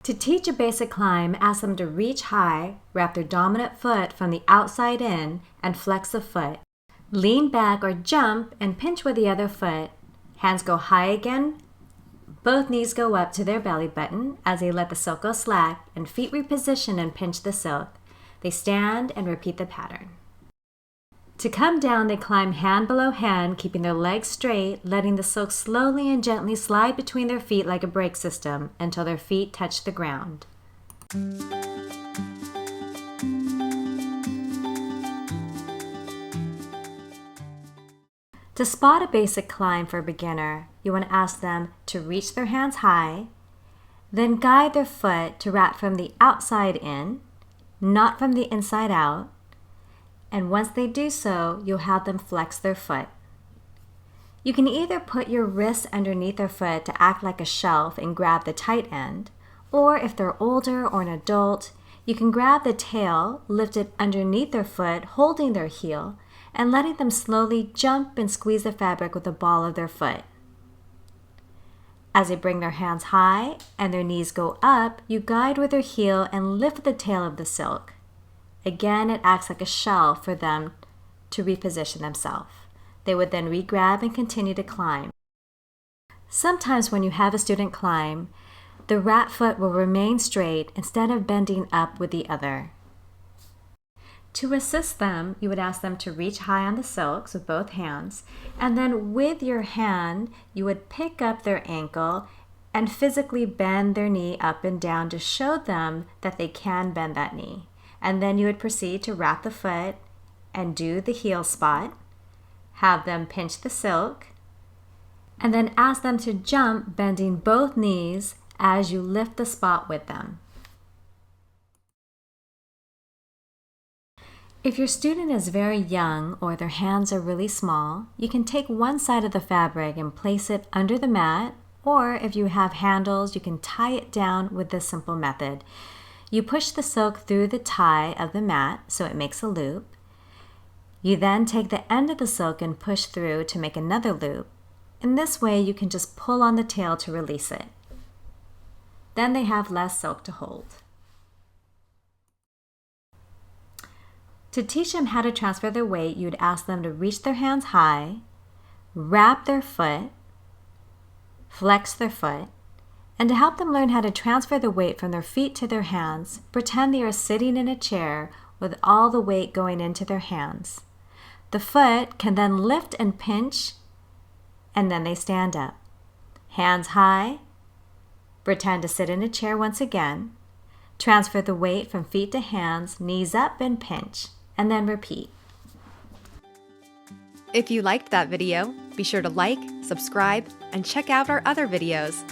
To teach a basic climb, ask them to reach high, wrap their dominant foot from the outside in, and flex the foot. Lean back or jump and pinch with the other foot. Hands go high again. Both knees go up to their belly button as they let the silk go slack, and feet reposition and pinch the silk. They stand and repeat the pattern. To come down, they climb hand below hand, keeping their legs straight, letting the silk slowly and gently slide between their feet like a brake system until their feet touch the ground. To spot a basic climb for a beginner, you want to ask them to reach their hands high, then guide their foot to wrap from the outside in, not from the inside out, and once they do so, you'll have them flex their foot. You can either put your wrists underneath their foot to act like a shelf and grab the tight end, or if they're older or an adult, you can grab the tail, lift it underneath their foot, holding their heel, and letting them slowly jump and squeeze the fabric with the ball of their foot. As they bring their hands high and their knees go up, you guide with your heel and lift the tail of the silk. Again, it acts like a shell for them to reposition themselves. They would then re-grab and continue to climb. Sometimes when you have a student climb, the wrap foot will remain straight instead of bending up with the other. To assist them, you would ask them to reach high on the silks with both hands, and then with your hand, you would pick up their ankle and physically bend their knee up and down to show them that they can bend that knee. And then you would proceed to wrap the foot and do the heel spot, have them pinch the silk, and then ask them to jump, bending both knees as you lift the spot with them. If your student is very young or their hands are really small, you can take one side of the fabric and place it under the mat, or if you have handles, you can tie it down with this simple method. You push the silk through the tie of the mat so it makes a loop. You then take the end of the silk and push through to make another loop. In this way, you can just pull on the tail to release it. Then they have less silk to hold. To teach them how to transfer their weight, you'd ask them to reach their hands high, wrap their foot, flex their foot, and to help them learn how to transfer the weight from their feet to their hands, pretend they are sitting in a chair with all the weight going into their hands. The foot can then lift and pinch, and then they stand up. Hands high, pretend to sit in a chair once again, transfer the weight from feet to hands, knees up and pinch, and then repeat. If you liked that video, be sure to like, subscribe, and check out our other videos.